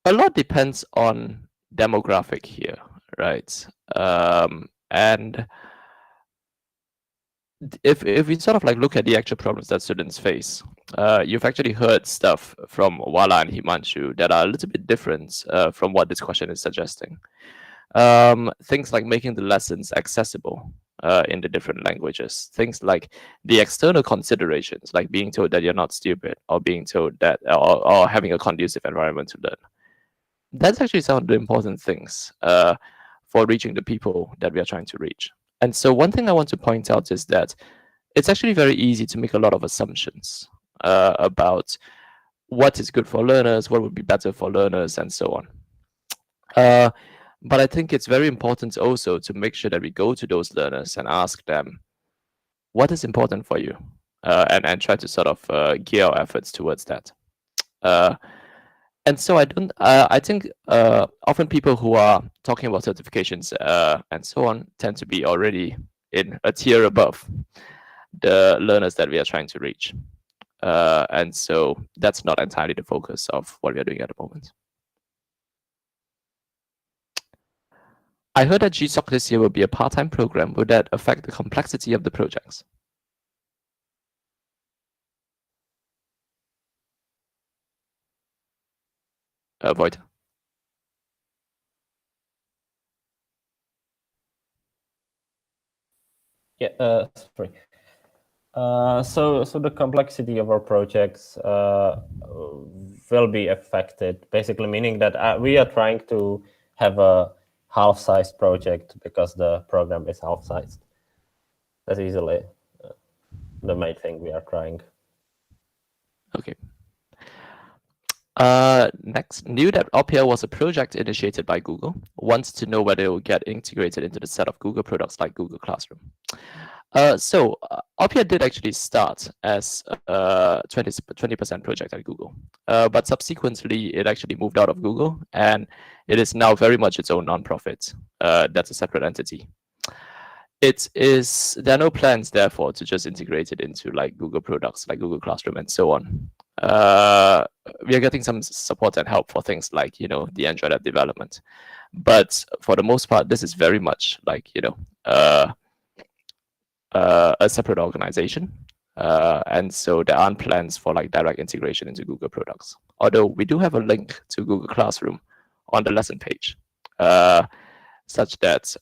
A lot depends on demographic here, right? And if we sort of like look at the actual problems that students face, you've actually heard stuff from Wala and Himanshu that are a little bit different from what this question is suggesting. Things like making the lessons accessible in the different languages. Things like the external considerations, like being told that you're not stupid, or being told that, or having a conducive environment to learn. That's actually some of the important things for reaching the people that we are trying to reach. And so one thing I want to point out is that it's actually very easy to make a lot of assumptions about what is good for learners, what would be better for learners, and so on. But I think it's very important also to make sure that we go to those learners and ask them, what is important for you? And try to sort of gear our efforts towards that. And so I think often people who are talking about certifications and so on tend to be already in a tier above the learners that we are trying to reach. And so that's not entirely the focus of what we are doing at the moment. I heard that GSOC this year will be a part-time program. Would that affect the complexity of the projects? Void. Yeah, sorry. So the complexity of our projects will be affected, basically meaning that we are trying to have a half-sized project because the program is half-sized. That's easily the main thing we are trying. Okay. Next, knew that Oppia was a project initiated by Google. Wants to know whether it will get integrated into the set of Google products like Google Classroom. So Oppia did actually start as a 20% project at Google, but subsequently it actually moved out of Google, and it is now very much its own nonprofit. That's a separate entity. There are no plans, therefore, to just integrate it into like Google products like Google Classroom and so on. We are getting some support and help for things like, you know, the Android app development, but for the most part, this is very much like, you know, a separate organization, and so there aren't plans for like direct integration into Google products. Although we do have a link to Google Classroom on the lesson page, such that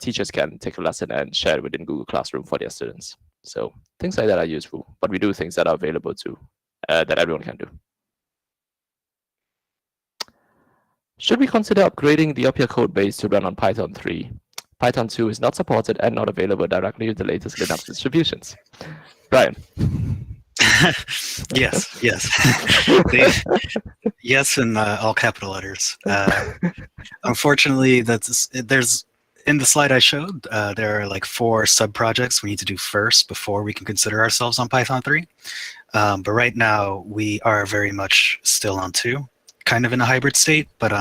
teachers can take a lesson and share it within Google Classroom for their students. So things like that are useful, but we do things that are available too, that everyone can do. Should we consider upgrading the Oppia code base to run on Python 3? Python 2 is not supported and not available directly with the latest Linux distributions. Brian. Yes. Yes, in all capital letters. Unfortunately, there's in the slide I showed, there are like 4 sub-projects we need to do first before we can consider ourselves on Python 3. But right now, we are very much still on 2, kind of in a hybrid state. But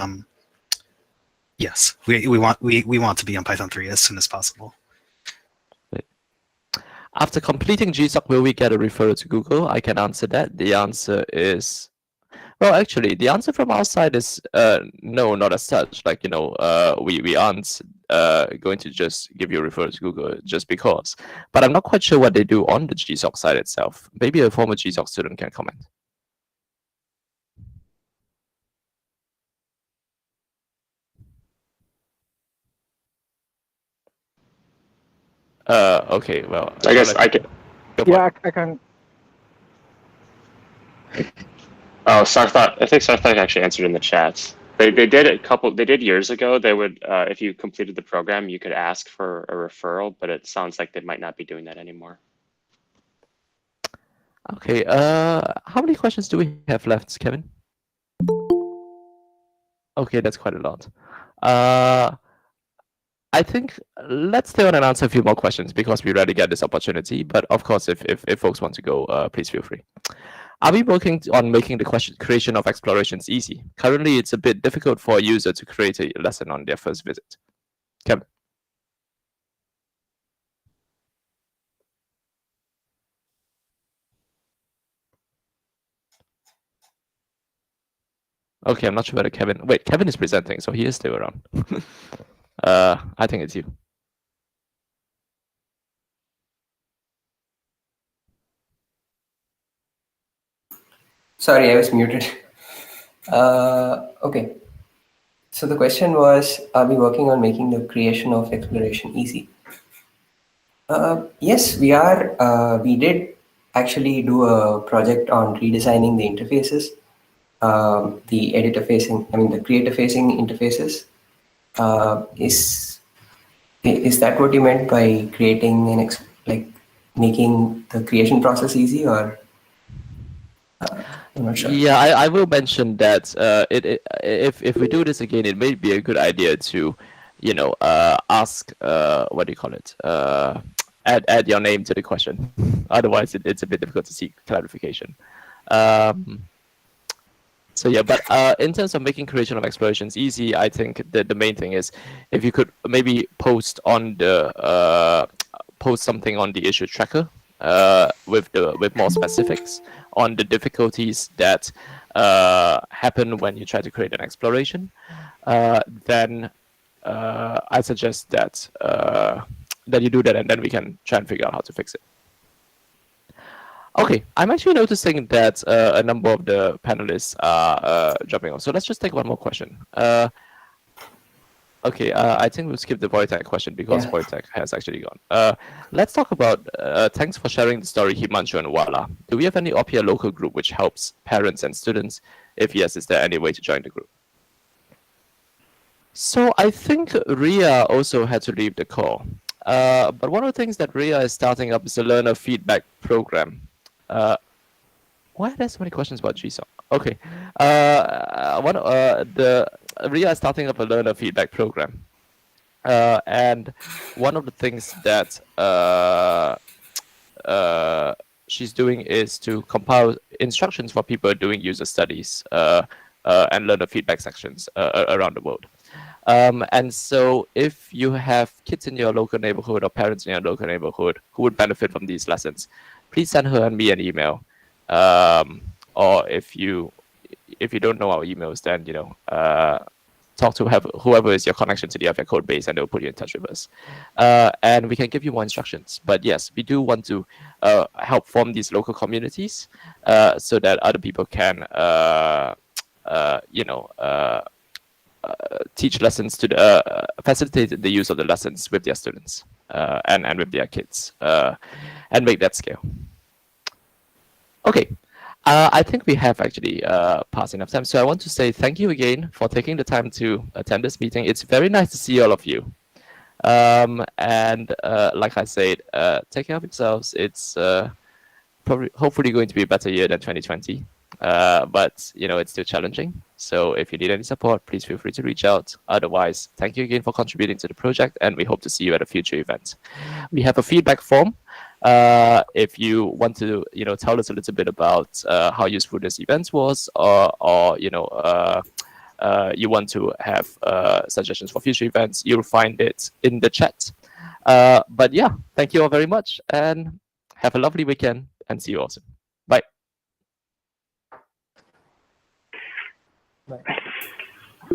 yes, we want to be on Python 3 as soon as possible. After completing GSOC, will we get a referral to Google? I can answer that. The answer is, well, actually, the answer from our side is no, not as such. Like, you know, we aren't going to just give you a referral to Google just because. But I'm not quite sure what they do on the GSOC side itself. Maybe a former GSOC student can comment. Okay, well, I guess I can. Yeah, I can. Oh, Sarthak, I think Sarthak actually answered in the chat. They did They did years ago. They would, if you completed the program, you could ask for a referral, but it sounds like they might not be doing that anymore. Okay, how many questions do we have left, Kevin? Okay, that's quite a lot. I think let's stay on and answer a few more questions because we rarely get this opportunity. But of course, if folks want to go, please feel free. Are we working on making the creation of explorations easy? Currently, it's a bit difficult for a user to create a lesson on their first visit. Kevin. Okay, I'm not sure whether Kevin. Wait, Kevin is presenting, so he is still around. I think it's you. Sorry, I was muted. Okay. So the question was, are we working on making the creation of exploration easy? Yes, we are. We did actually do a project on redesigning the interfaces, the the creator-facing interfaces. Is that what you meant by creating making the creation process easy, or? I'm not sure. Yeah, I will mention that if we do this again, it may be a good idea to, you know, ask what do you call it? Add your name to the question. Otherwise, it's a bit difficult to seek clarification. So yeah, but in terms of making creation of explorations easy, I think the main thing is if you could maybe post on the post something on the issue tracker with more specifics on the difficulties that happen when you try to create an exploration, then I suggest that that you do that, and then we can try and figure out how to fix it. Okay, I'm actually noticing that a number of the panelists are jumping on. So let's just take one more question. Okay, I think we'll skip the Wojtek question because Wojtek has actually gone. Let's talk about, thanks for sharing the story, Himanshu and Wala. Do we have any Oppia local group which helps parents and students? If yes, is there any way to join the group? So I think Ria also had to leave the call. But one of the things that Ria is starting up is a learner feedback program. Why are there so many questions about GSOC? Okay. Ria is starting up a learner feedback program. And one of the things that she's doing is to compile instructions for people doing user studies and learner feedback sections around the world. And so if you have kids in your local neighborhood or parents in your local neighborhood who would benefit from these lessons, please send her and me an email. Or if you don't know our emails, then, you know, talk to whoever is your connection to the Oppia code base, and they'll put you in touch with us. And we can give you more instructions. But yes, we do want to help form these local communities so that other people can, teach lessons to facilitate the use of the lessons with their students and with their kids and make that scale. Okay. I think we have actually passed enough time. So I want to say thank you again for taking the time to attend this meeting. It's very nice to see all of you. And like I said, take care of yourselves. It's hopefully going to be a better year than 2020. But it's still challenging. So if you need any support, please feel free to reach out. Otherwise, thank you again for contributing to the project, and we hope to see you at a future event. We have a feedback form. If you want to, tell us a little bit about how useful this event was, or you want to have suggestions for future events, you'll find it in the chat. But yeah, thank you all very much, and have a lovely weekend, and see you all soon. Bye. Bye.